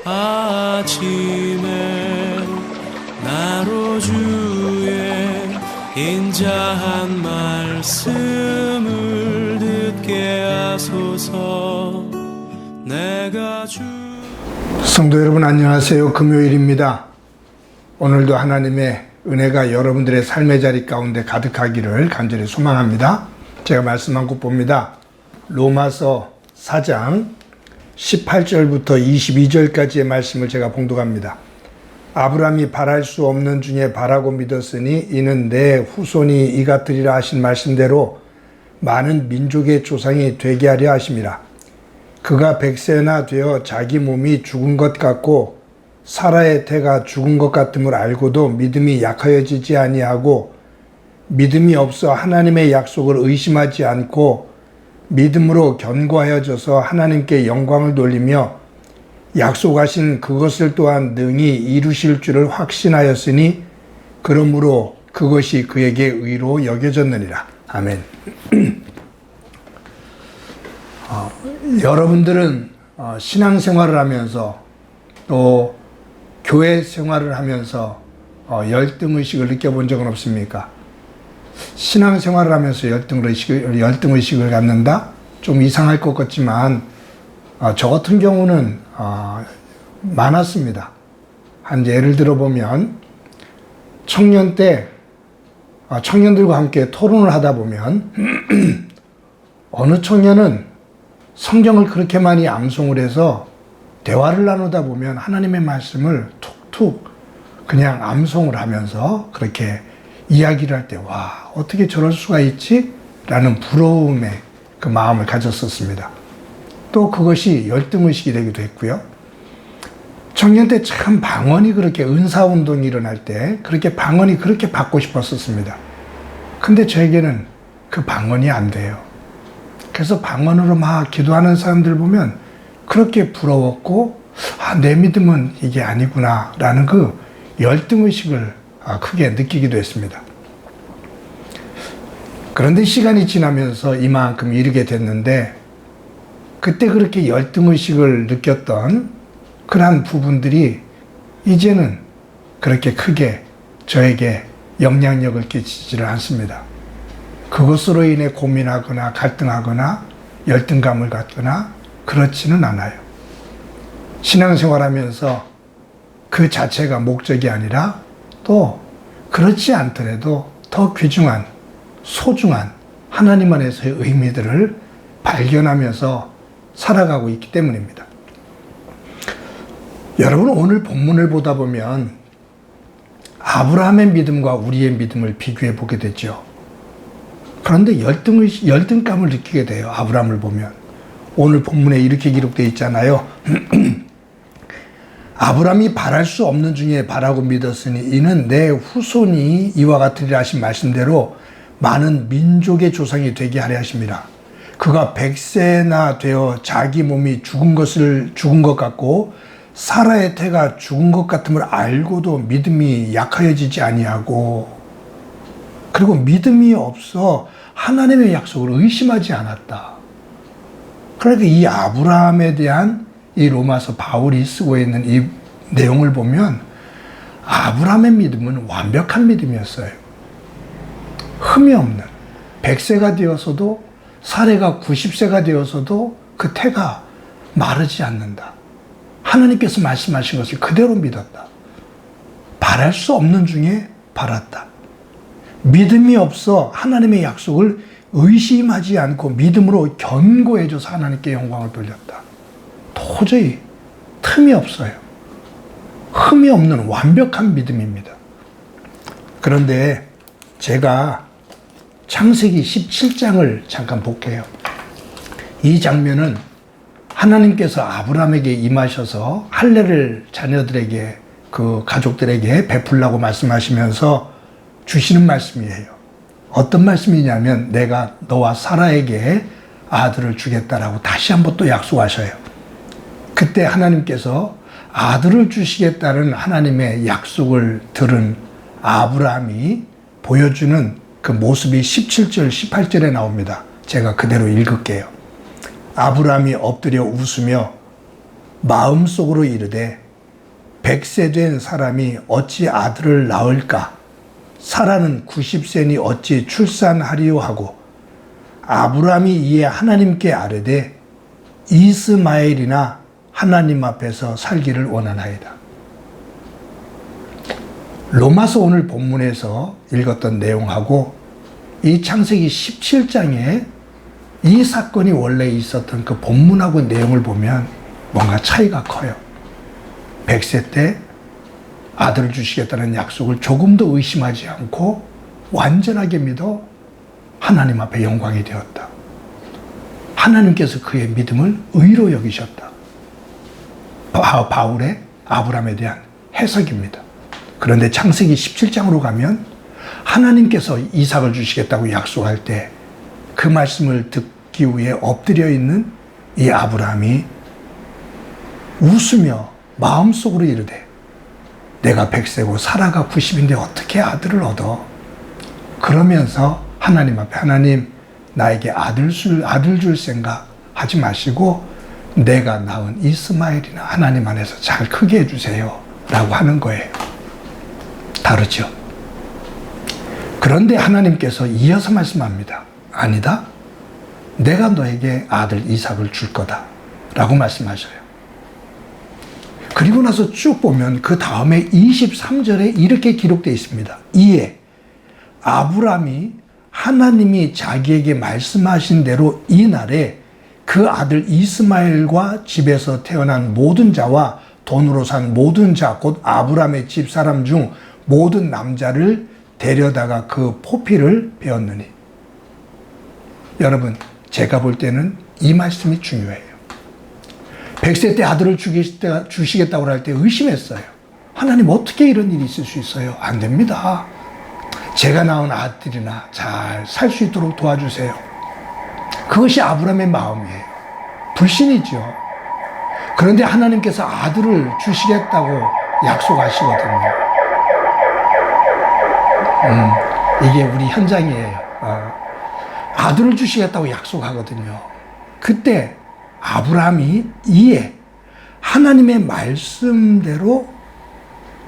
아침에 나로 주의 인자한 말씀을 듣게 하소서. 내가 성도 여러분 안녕하세요. 금요일입니다. 오늘도 하나님의 은혜가 여러분들의 삶의 자리 가운데 가득하기를 간절히 소망합니다. 제가 말씀한 곳 봅니다. 로마서 4장 18절부터 22절까지의 말씀을 제가 봉독합니다. 아브라함이 바랄 수 없는 중에 바라고 믿었으니 이는 내 후손이 이 같으리라 하신 말씀대로 많은 민족의 조상이 되게 하려 하심이라. 그가 100세나 되어 자기 몸이 죽은 것 같고 사라의 태가 죽은 것 같음을 알고도 믿음이 약하여지지 아니하고 믿음이 없어 하나님의 약속을 의심하지 않고 믿음으로 견고하여져서 하나님께 영광을 돌리며 약속하신 그것을 또한 능히 이루실 줄을 확신하였으니 그러므로 그것이 그에게 의로 여겨졌느니라. 아멘. 여러분들은 신앙생활을 하면서 또 교회 생활을 하면서 열등의식을 느껴본 적은 없습니까? 신앙생활을 하면서 열등의식을 갖는다? 좀 이상할 것 같지만 저 같은 경우는 많았습니다. 한 예를 들어보면 청년 때 청년들과 함께 토론을 하다 보면 어느 청년은 성경을 그렇게 많이 암송을 해서 대화를 나누다 보면 하나님의 말씀을 툭툭 그냥 암송을 하면서 그렇게 이야기를 할 때, 와, 어떻게 저럴 수가 있지? 라는 부러움의 그 마음을 가졌었습니다. 또 그것이 열등의식이 되기도 했고요. 청년 때 참 방언이 그렇게 은사운동이 일어날 때 그렇게 방언이 그렇게 받고 싶었었습니다. 근데 저에게는 그 방언이 안 돼요. 그래서 방언으로 막 기도하는 사람들 보면 그렇게 부러웠고, 내 믿음은 이게 아니구나 라는 그 열등의식을 크게 느끼기도 했습니다. 그런데 시간이 지나면서 이만큼 이르게 됐는데 그때 그렇게 열등의식을 느꼈던 그러한 부분들이 이제는 그렇게 크게 저에게 영향력을 끼치지를 않습니다. 그것으로 인해 고민하거나 갈등하거나 열등감을 갖거나 그렇지는 않아요. 신앙생활하면서 그 자체가 목적이 아니라 또 그렇지 않더라도 더 귀중한 소중한 하나님 안에서의 의미들을 발견하면서 살아가고 있기 때문입니다. 여러분 오늘 본문을 보다 보면 아브라함의 믿음과 우리의 믿음을 비교해 보게 되죠. 그런데 열등감을 느끼게 돼요. 아브라함을 보면 오늘 본문에 이렇게 기록되어 있잖아요. 아브라함이 바랄 수 없는 중에 바라고 믿었으니 이는 내 후손이 이와 같으리라 하신 말씀대로 많은 민족의 조상이 되게 하려 하심이라. 그가 100세나 되어 자기 몸이 죽은 것 같고 사라의 태가 죽은 것 같음을 알고도 믿음이 약하여지지 아니하고 그리고 믿음이 없어 하나님의 약속을 의심하지 않았다. 그러니까 이 아브라함에 대한 이 로마서 바울이 쓰고 있는 이 내용을 보면 아브라함의 믿음은 완벽한 믿음이었어요. 흠이 없는 100세가 되어서도 사례가 90세가 되어서도 그 태가 마르지 않는다. 하나님께서 말씀하신 것을 그대로 믿었다. 바랄 수 없는 중에 바랐다. 믿음이 없어 하나님의 약속을 의심하지 않고 믿음으로 견고해져서 하나님께 영광을 돌렸다. 도저히 틈이 없어요. 흠이 없는 완벽한 믿음입니다. 그런데 제가 창세기 17장을 잠깐 볼게요. 이 장면은 하나님께서 아브라함에게 임하셔서 할례를 자녀들에게 그 가족들에게 베풀라고 말씀하시면서 주시는 말씀이에요. 어떤 말씀이냐면 내가 너와 사라에게 아들을 주겠다라고 다시 한번 또 약속하셔요. 그때 하나님께서 아들을 주시겠다는 하나님의 약속을 들은 아브라함이 보여주는 그 모습이 17절, 18절에 나옵니다. 제가 그대로 읽을게요. 아브라함이 엎드려 웃으며 마음속으로 이르되 100세 된 사람이 어찌 아들을 낳을까? 사라는 90세니 어찌 출산하리요 하고 아브라함이 이에 하나님께 아뢰되 이스마엘이나 하나님 앞에서 살기를 원하나이다. 로마서 오늘 본문에서 읽었던 내용하고 이 창세기 17장에 이 사건이 원래 있었던 그 본문하고 내용을 보면 뭔가 차이가 커요. 100세 때 아들을 주시겠다는 약속을 조금도 의심하지 않고 완전하게 믿어 하나님 앞에 영광이 되었다. 하나님께서 그의 믿음을 의로 여기셨다. 바울의 아브라함에 대한 해석입니다. 그런데 창세기 17장으로 가면 하나님께서 이삭을 주시겠다고 약속할 때 그 말씀을 듣기 위해 엎드려 있는 이 아브라함이 웃으며 마음속으로 이르되 내가 100세고 사라가 90인데 어떻게 아들을 얻어? 그러면서 하나님 앞에 하나님 나에게 아들 줄 생각 하지 마시고 내가 낳은 이스마엘이나 하나님 안에서 잘 크게 해주세요 라고 하는 거예요. 다르죠? 그런데 하나님께서 이어서 말씀합니다. 아니다. 내가 너에게 아들 이삭을 줄 거다 라고 말씀하셔요. 그리고 나서 쭉 보면 그 다음에 23절에 이렇게 기록되어 있습니다. 이에 아브라함이 하나님이 자기에게 말씀하신 대로 이날에 그 아들 이스마엘과 집에서 태어난 모든 자와 돈으로 산 모든 자 곧 아브라함의 집사람 중 모든 남자를 데려다가 그 포피를 베었느니. 여러분, 제가 볼 때는 이 말씀이 중요해요. 100세 때 아들을 주시겠다고 할 때 의심했어요. 하나님 어떻게 이런 일이 있을 수 있어요? 안 됩니다. 제가 낳은 아들이나 잘 살 수 있도록 도와주세요. 그것이 아브라함의 마음이에요. 불신이죠. 그런데 하나님께서 아들을 주시겠다고 약속하시거든요. 이게 우리 현장이에요. 아들을 주시겠다고 약속하거든요. 그때 아브라함이 이에 하나님의 말씀대로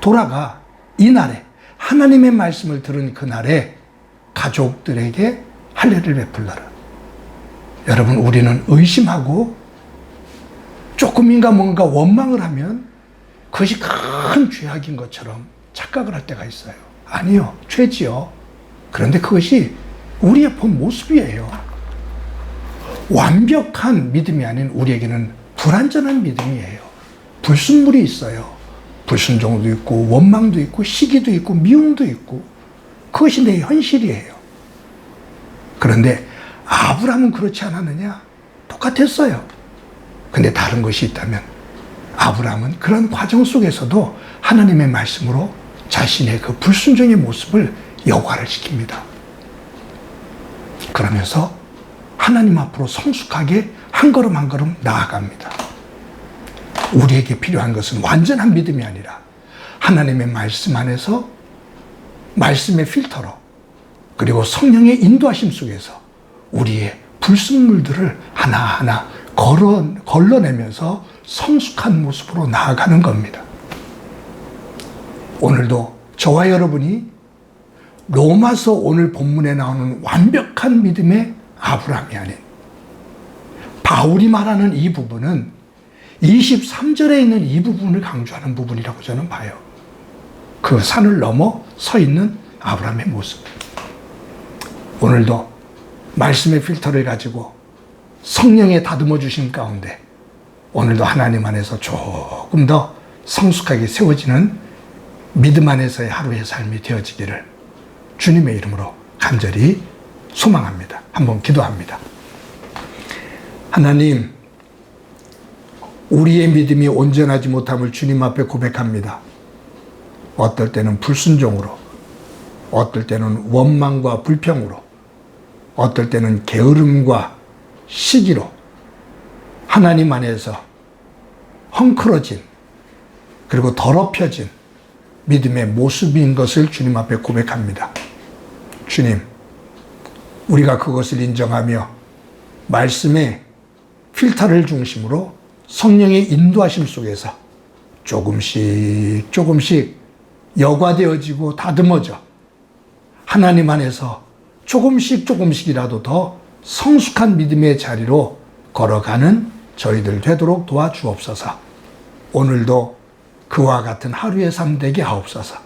돌아가 이날에 하나님의 말씀을 들은 그날에 가족들에게 할례를 베풀더라. 여러분, 우리는 의심하고 조금인가 뭔가 원망을 하면 그것이 큰 죄악인 것처럼 착각을 할 때가 있어요. 아니요, 죄지요. 그런데 그것이 우리의 본 모습이에요. 완벽한 믿음이 아닌 우리에게는 불완전한 믿음이에요. 불순물이 있어요. 불순종도 있고 원망도 있고 시기도 있고 미움도 있고 그것이 내 현실이에요. 그런데 아브라함은 그렇지 않았느냐? 똑같았어요. 근데 다른 것이 있다면 아브라함은 그런 과정 속에서도 하나님의 말씀으로 자신의 그 불순종의 모습을 여과를 시킵니다. 그러면서 하나님 앞으로 성숙하게 한 걸음 한 걸음 나아갑니다. 우리에게 필요한 것은 완전한 믿음이 아니라 하나님의 말씀 안에서 말씀의 필터로 그리고 성령의 인도하심 속에서 우리의 불순물들을 하나하나 걸러내면서 성숙한 모습으로 나아가는 겁니다. 오늘도 저와 여러분이 로마서 오늘 본문에 나오는 완벽한 믿음의 아브라함이 아닌 바울이 말하는 이 부분은 23절에 있는 이 부분을 강조하는 부분이라고 저는 봐요. 그 산을 넘어 서 있는 아브라함의 모습. 오늘도 말씀의 필터를 가지고 성령의 다듬어 주심 가운데 오늘도 하나님 안에서 조금 더 성숙하게 세워지는 믿음 안에서의 하루의 삶이 되어지기를 주님의 이름으로 간절히 소망합니다. 한번 기도합니다. 하나님, 우리의 믿음이 온전하지 못함을 주님 앞에 고백합니다. 어떨 때는 불순종으로, 어떨 때는 원망과 불평으로, 어떨 때는 게으름과 시기로 하나님 안에서 헝클어진 그리고 더럽혀진 믿음의 모습인 것을 주님 앞에 고백합니다. 주님, 우리가 그것을 인정하며 말씀의 필터를 중심으로 성령의 인도하심 속에서 조금씩 조금씩 여과되어지고 다듬어져 하나님 안에서 조금씩 조금씩이라도 더 성숙한 믿음의 자리로 걸어가는 저희들 되도록 도와주옵소서. 오늘도 그와 같은 하루의 삶 되게 하옵소서.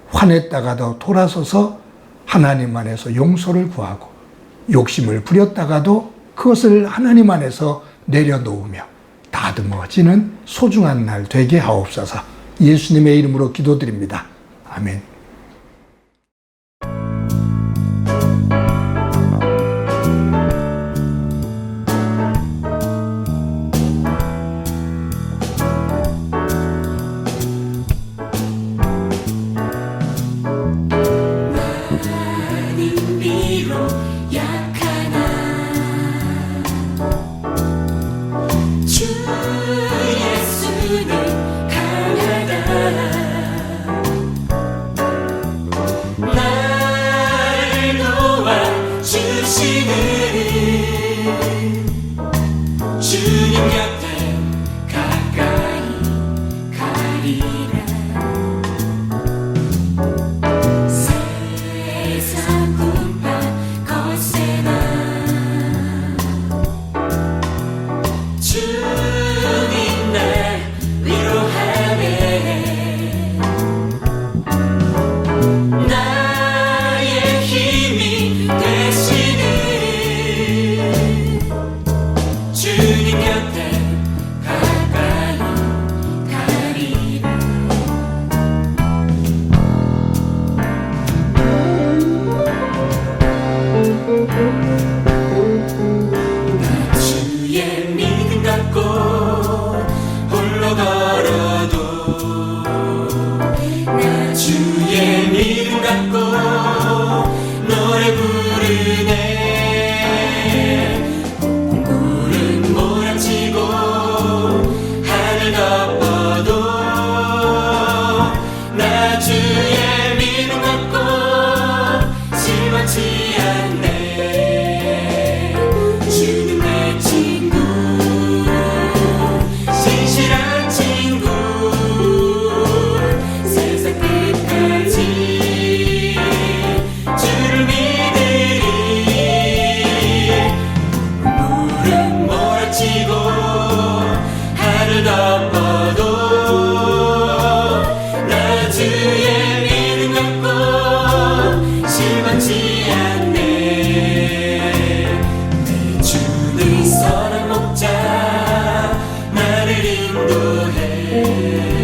화냈다가도 돌아서서 하나님 안에서 용서를 구하고 욕심을 부렸다가도 그것을 하나님 안에서 내려놓으며 다듬어지는 소중한 날 되게 하옵소서. 예수님의 이름으로 기도드립니다. 아멘. 선한 목자 나를 인도해